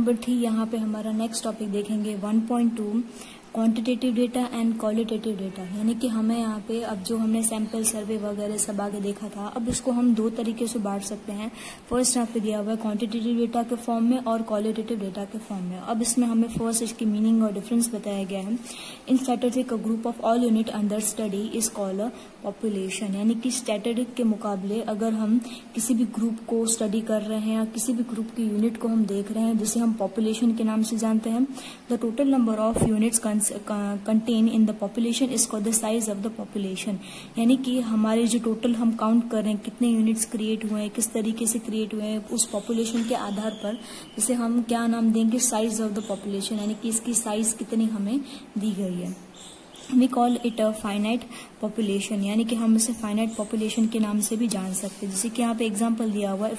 Number 3 यहाँ पे हमारा नेक्स्ट टॉपिक देखेंगे 1.2 quantitative data and qualitative data. यानी कि हमें यहाँ पे अब जो हमने सैंपल सर्वे वगैरह सब आगे देखा था, अब इसको हम दो तरीके से बांट सकते हैं। फर्स्ट यहाँ पे दिया हुआ है क्वांटिटेटिव डेटा के फॉर्म में और क्वालिटेटिव डेटा के फॉर्म में। अब इसमें हमें फर्स्ट इसकी मीनिंग और डिफरेंस बताया गया है। In statistic a group of all unit under study is called a population. यानी कि स्टैटिस्टिक के मुकाबले अगर हम किसी भी ग्रुप को स्टडी कर रहे हैं या किसी भी ग्रुप की यूनिट को हम देख रहे हैं, जिसे हम पॉपुलेशन के नाम से जानते हैं। The total number of units contain in the population is called the size of the population. यानी कि हमारे जो टोटल हम काउंट कर रहे हैं कितने यूनिट्स क्रिएट हुए हैं, किस तरीके से क्रिएट हुए हैं, उस पॉपुलेशन के आधार पर इसे हम क्या नाम देंगे, साइज ऑफ द पॉपुलेशन। यानी कि इसकी साइज कितनी हमें दी गई है। We call it a finite population, यानी कि हम इसे फाइनाइट पॉपुलेशन के नाम से भी जान सकते हैं। जैसे कि यहाँ पे एग्जांपल दिया हुआ है,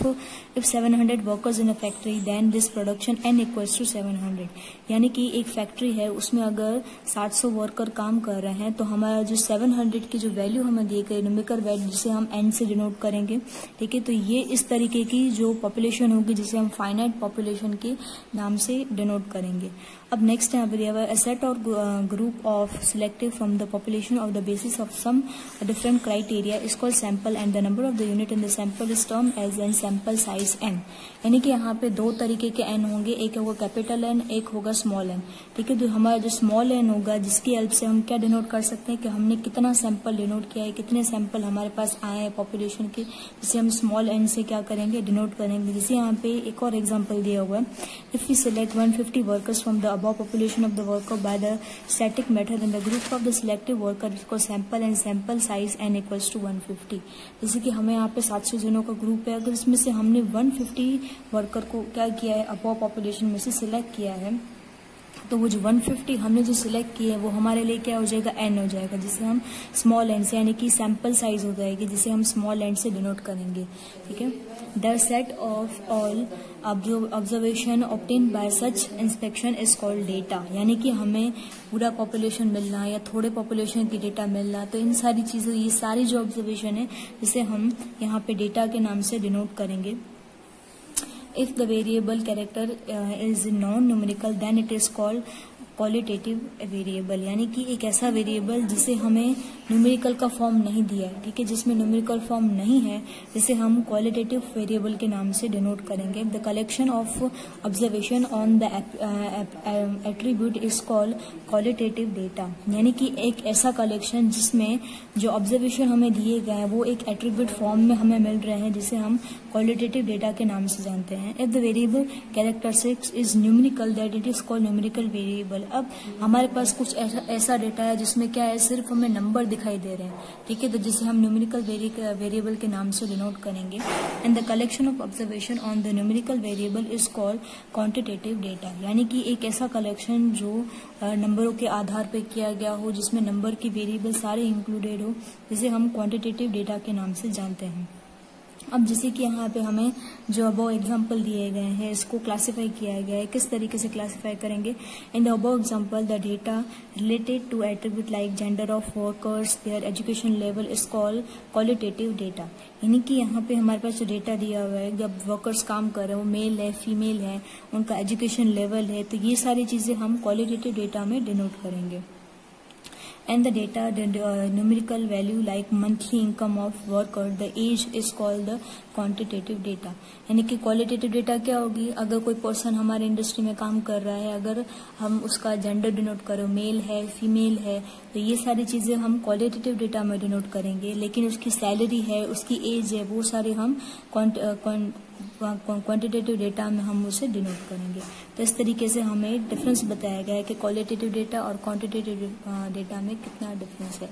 if 700 workers in a factory then this production n equals to 700। यानी कि एक फैक्ट्री है, उसमें अगर 700 वर्कर काम कर रहे हैं तो हमारा जो 700 की जो वैल्यू हमें दी गई न्यूमेरिकल वैल्यू, जिसे हम n से डिनोट करेंगे। ठीक है, तो ये इस तरीके की जो पॉपुलेशन होगी जिसे हम फाइनाइट पॉपुलेशन के नाम से डिनोट करेंगे। अब नेक्स्ट यहाँ पे दिया हुआ है, a set or group of selected from the population of the basis of some different criteria is called sample and the number of the unit in the sample is termed as n sample size n। यानी कि यहाँ पे दो तरीके के n होंगे, एक होगा कैपिटल N, एक होगा स्मॉल n। ठीक है, तो हमारा जो स्मॉल n होगा जिसकी हेल्प से हम क्या डिनोट कर सकते हैं कि हमने कितना सैंपल डिनोट किया है, कितने सैंपल हमारे पास आए हैं पॉपुलेशन के, जिसे हम स्मॉल n से क्या करेंगे, डिनोट करेंगे। जैसे यहाँ पे एक और एग्जाम्पल दिया हुआ है, if we select 150 workers from the above population of the worker by the static method and the group of the selected worker is called sample and sample size n equals to 150। जैसे कि हमें यहाँ पे 700 जनों का group है, अगर इसमें से हमने 150 वर्कर को क्या किया है, above population में से सिलेक्ट किया है, तो वो जो 150 हमने जो सिलेक्ट किए हैं वो हमारे लिए क्या हो जाएगा, n हो जाएगा, जिसे हम स्मॉल n से, यानी कि सैंपल साइज हो जाएगी जिसे हम स्मॉल n से डिनोट करेंगे। ठीक है, the set of all observation obtain bye such inspection is called data. यानी कि हमें पूरा पॉपुलेशन मिलना या थोड़े पॉपुलेशन की डेटा मिलना, तो इन सारी चीजों, ये सारी जो ऑब्जर्वेशन है जिसे हम यहाँ पे डेटा के नाम से डिनोट करेंगे। If the variable character is non-numerical then it is called qualitative variable. यानी कि एक ऐसा वेरिएबल जिसे हमें न्यूमेरिकल का फॉर्म नहीं दिया है, ठीक है, जिसमें न्यूमेरिकल फॉर्म नहीं है, जिसे हम क्वालिटेटिव वेरिएबल के नाम से डिनोट करेंगे। The collection of observation on the attribute is called qualitative data. यानी कि एक ऐसा कलेक्शन जिसमें जो ऑब्जर्वेशन हमें दिए गए हैं वो एक एट्रीब्यूट फॉर्म में हमें मिल रहे हैं, जिसे हम क्वालिटेटिव डेटा के नाम से जानते हैं। If the variable characteristics is numerical that it is called numerical variable. अब हमारे पास कुछ ऐसा डेटा है जिसमें क्या है, सिर्फ हमें नंबर दिखाई दे रहे हैं। ठीक है, तो जिसे हम न्यूमेरिकल वेरिएबल के नाम से डिनोट करेंगे। And the collection of observation on the numerical variable is called quantitative data. यानी कि एक ऐसा कलेक्शन जो नंबरों के आधार पर किया गया हो, जिसमें नंबर की वेरिएबल सारे इंक्लूडेड हो, जिसे हम क्वांटिटेटिव डेटा के नाम से जानते हैं। अब जैसे कि यहाँ पे हमें जो अबव एग्जाम्पल दिए गए हैं इसको क्लासिफाई किया गया है, किस तरीके से क्लासिफाई करेंगे। In the above example the data related to attribute like gender of workers, their education level is called qualitative data. यानी कि यहाँ पे हमारे पास जो डेटा दिया हुआ है, जब वर्कर्स काम कर रहे हैं वो मेल है, फीमेल है, उनका एजुकेशन लेवल है, तो ये सारी चीजें हम क्वालिटेटिव डेटा में डिनोट करेंगे। And the data, the numerical value like monthly income of worker, the age is called the quantitative data। यानी कि क्वालिटेटिव डेटा क्या होगी, अगर कोई पर्सन हमारे इंडस्ट्री में काम कर रहा है, अगर हम उसका जेंडर डिनोट करो, मेल है, फीमेल है, तो ये सारी चीजें हम क्वालिटेटिव डेटा में डिनोट करेंगे। लेकिन उसकी सैलरी है, उसकी एज है, वो सारे हम क्वांटिटेटिव डेटा में हम उसे डिनोट करेंगे। तो इस तरीके से हमें डिफरेंस बताया गया है कि क्वालिटेटिव डेटा और क्वांटिटेटिव डेटा में कितना डिफरेंस है।